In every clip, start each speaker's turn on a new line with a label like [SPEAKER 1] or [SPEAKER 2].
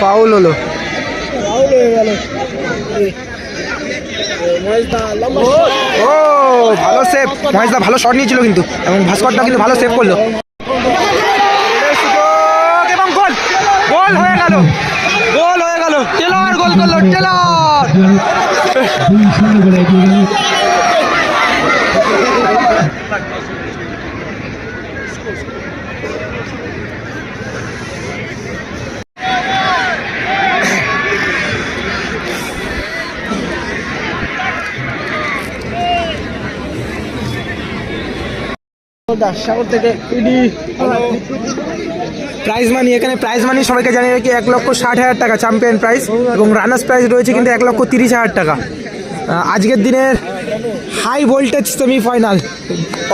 [SPEAKER 1] Foul হলো। ও ভালো save, মহেশদা ভালো শট নিয়েছিল কিন্তু, এবং ভাস্করটা কিন্তু ভালো সেভ করলো এবং গোল গোল হয়ে গেল, গোল হয়ে গেল। টেলর গোল করলো, টেলর। সাগর থেকে প্রাইজ মানি, এখানে প্রাইজ মানি সবাইকে জানিয়ে রাখি 1,60,000 টাকা চ্যাম্পিয়ন প্রাইজ, এবং রানার্স প্রাইজ রয়েছে কিন্তু 1,30,000 টাকা। আজকের দিনের হাই ভোল্টেজ সেমিফাইনাল,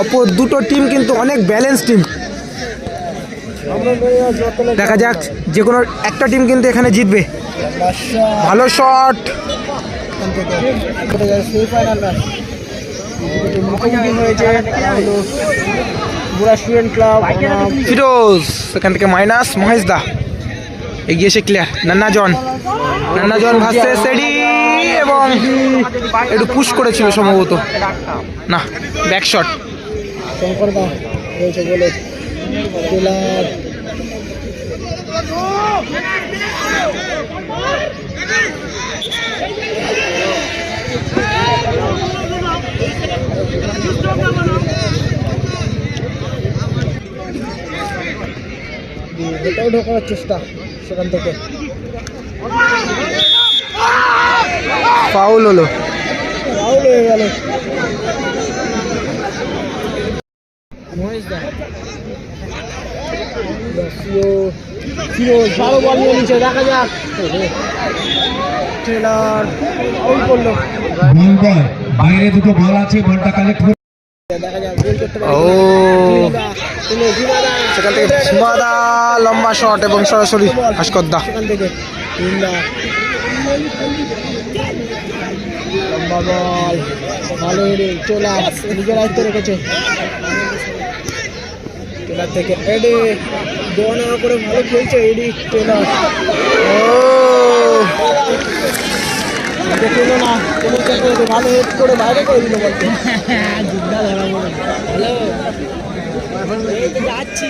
[SPEAKER 1] অপর দুটো টিম কিন্তু অনেক ব্যালেন্স টিম। দেখা যাক যে কোনো একটা টিম কিন্তু এখানে জিতবে। ভালো শট, ফিরোজ সেখান থেকে মাইনাস, মহেশদা এগিয়ে এসে ক্লিয়ার, নান্নাজন ভার্সেস এডি, এবং একটু পুশ করেছিল সম্ভবত, না ব্যাক শট।
[SPEAKER 2] এটাও ঢোকার চেষ্টা, সেখান থেকে
[SPEAKER 1] ফাউল হলো,
[SPEAKER 2] ফাউল হয়ে গেল। মহেশদা ফিরোজ ভালো বল নিয়ে নিচ্ছে, দেখা যাক। টেলর ফাউল করলো,
[SPEAKER 3] বাইরে দুটো বল আছে, বলটা কালেক্ট করে
[SPEAKER 2] দেখা যাক গোল করতে পারে।
[SPEAKER 1] ও সেখান থেকে ভীমাদা লম্বা শট এবং সরাসরি ভাস্করদা।
[SPEAKER 2] সেখান থেকে লম্বা বল, ভালো টেলর নিজের আয়ত্তে রেখেছে। টেলর থেকে এডি দোয়া করে ভালো খেলছে এডি। টেলর দেখল না, ভালো হেড করে বাইরে করে দিল বলতে। যাচ্ছি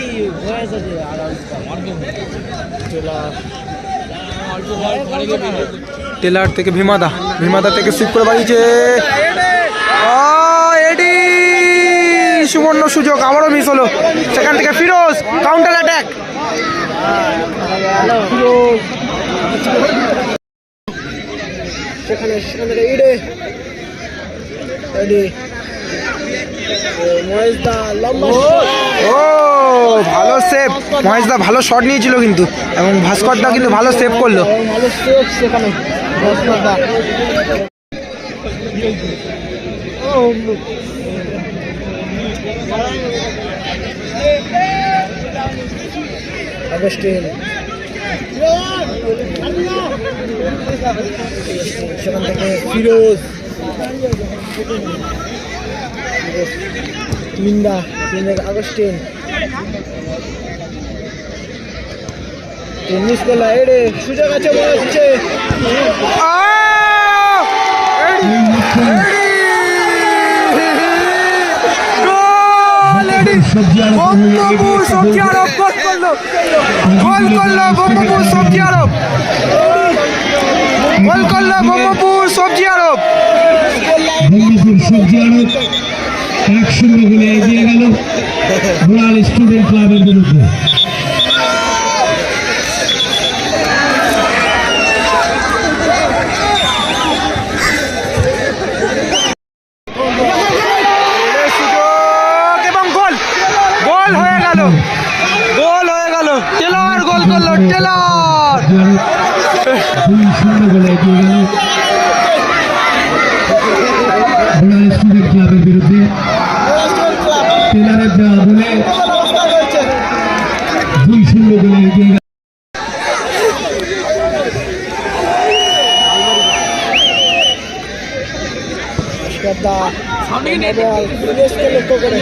[SPEAKER 1] টেলার থেকে ভীমাদা থেকে সুইপ করে বাড়িয়েছে এডি, সুবর্ণ সুযোগ, আবারও মিস হলো। সেখান থেকে ফিরোজ কাউন্টার অ্যাটাক,
[SPEAKER 2] সেখান থেকে এডি মহেশদা লম্বা।
[SPEAKER 1] ও ভালো সেভ, মহেশদা ভালো শট নিয়েছিল কিন্তু, এবং ভাস্করদা কিন্তু ভালো সেভ করলো।
[SPEAKER 2] ভালো সেভ সেখানে ভাস্করদা। আগস্টিন সেখান থেকে ফিরোজ, তিনটা আগস্টিন মিস করলা। এডে সুযোগ আছে মনে হচ্ছে,
[SPEAKER 1] সবজি আরব গোল করলো, ব্রহ্মপুর সবজি আরব, গোল করলো ব্রহ্মপুর সবজি আরব।
[SPEAKER 3] 1-0 গোলে এগিয়ে গেল রুরাল স্টুডেন্ট ক্লাবের বিরুদ্ধে।
[SPEAKER 1] এবং গোল হয়ে গেল, টেলর গোল করলো, টেলর
[SPEAKER 3] 2-0 গোলে এগিয়ে গেল রুরাল স্টুডেন্ট ক্লাবের বিরুদ্ধে। টেলরের দেওয়া বলে 2-0 গোলে এগিয়ে গেল।
[SPEAKER 2] দা দিনেশকে লক্ষ্য করে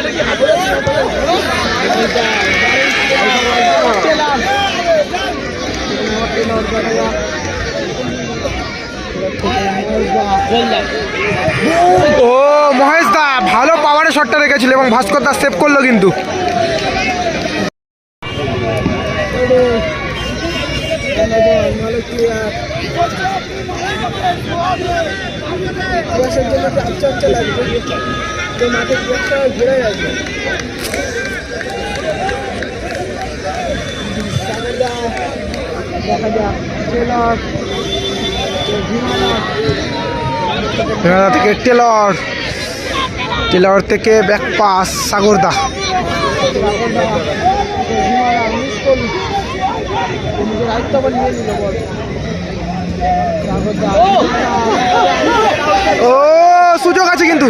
[SPEAKER 1] ও মহেশ দা ভালো পাওয়ারে শটটা রেখেছিল এবং ভাস্কর দা সেভ করলো কিন্তু।
[SPEAKER 2] ভালো ক্লিয়ার জন্য আচ্ছা আচ্ছা লাগবে তো মাঠে একটা ঘুরে গেছে দেখা যাক
[SPEAKER 1] থেকে টেলর থেকে ব্যাক পাস সাগরদা। ও সুযোগ আছে কিন্তু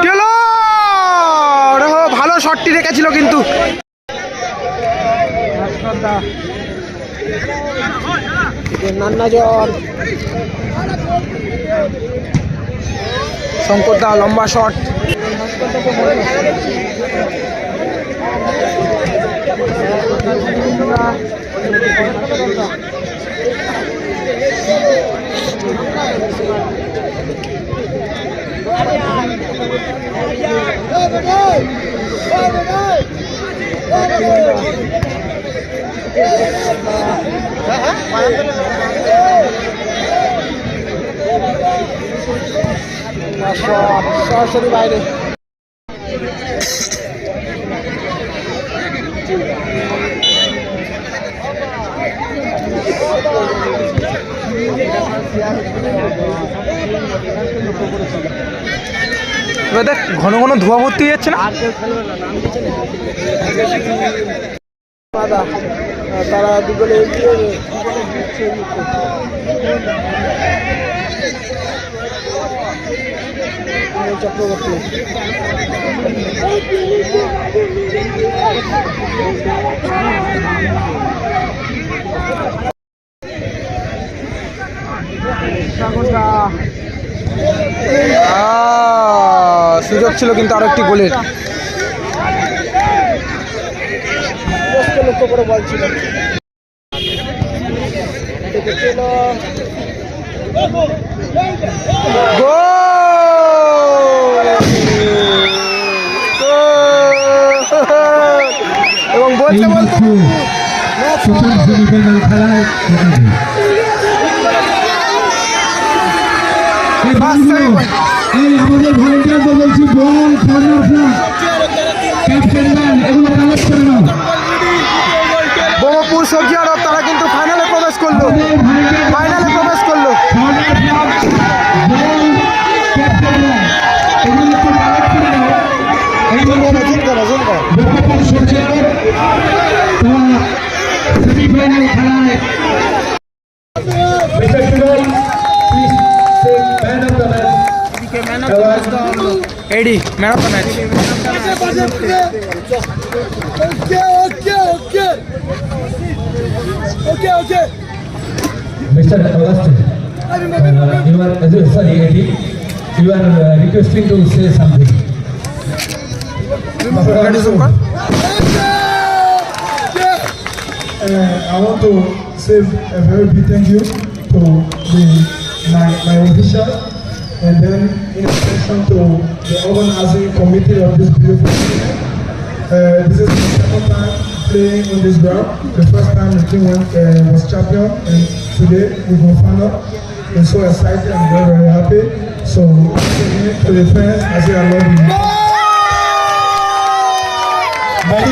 [SPEAKER 1] টেলর ভালো শটটি রেখেছিল কিন্তু।
[SPEAKER 2] নান্নাজর
[SPEAKER 1] শঙ্কর দা লম্বা শট
[SPEAKER 2] সরাসরি বাইরে
[SPEAKER 1] এবার দেখ ঘন ঘন ধোয়া ভর্তি হয়ে যাচ্ছে না।
[SPEAKER 2] তারা দুপুরে চক্রবর্তী
[SPEAKER 1] সুযোগ ছিল কিন্তু আরো একটি গোলের।
[SPEAKER 2] লক্ষ্য করে বল ছিল
[SPEAKER 1] এবং বলতে বলতে
[SPEAKER 3] খেলায় আমাদের ভলেন্টিয়ারদের বলছি বল কর্নার ফ্ল্যাগ ক্যাপ্টেন ম্যান এগুলো কালেক্ট করে নাও।
[SPEAKER 1] ব্রহ্মপুর সবজি আড়ত তারা কিন্তু ফাইনালে প্রবেশ করলো।
[SPEAKER 3] কর্নার ফ্ল্যাগ বল ক্যাপ্টেন ম্যান এগুলো একটু কালেক্ট করে নাও। ব্রহ্মপুর সবজি আড়ত তারা সেমিফাইনাল খেলায়
[SPEAKER 1] Eddie man of the match.
[SPEAKER 3] Mr. Augustine, Eddie, you are requesting to say something.
[SPEAKER 4] I want to say a very big thank you to my official, and then in addition to the organizing committee of this beautiful event. This is the second time playing on this ground. The first time the team was champion, and today we go final. I'm so excited and very, very happy. So, to the fans, I say I love you.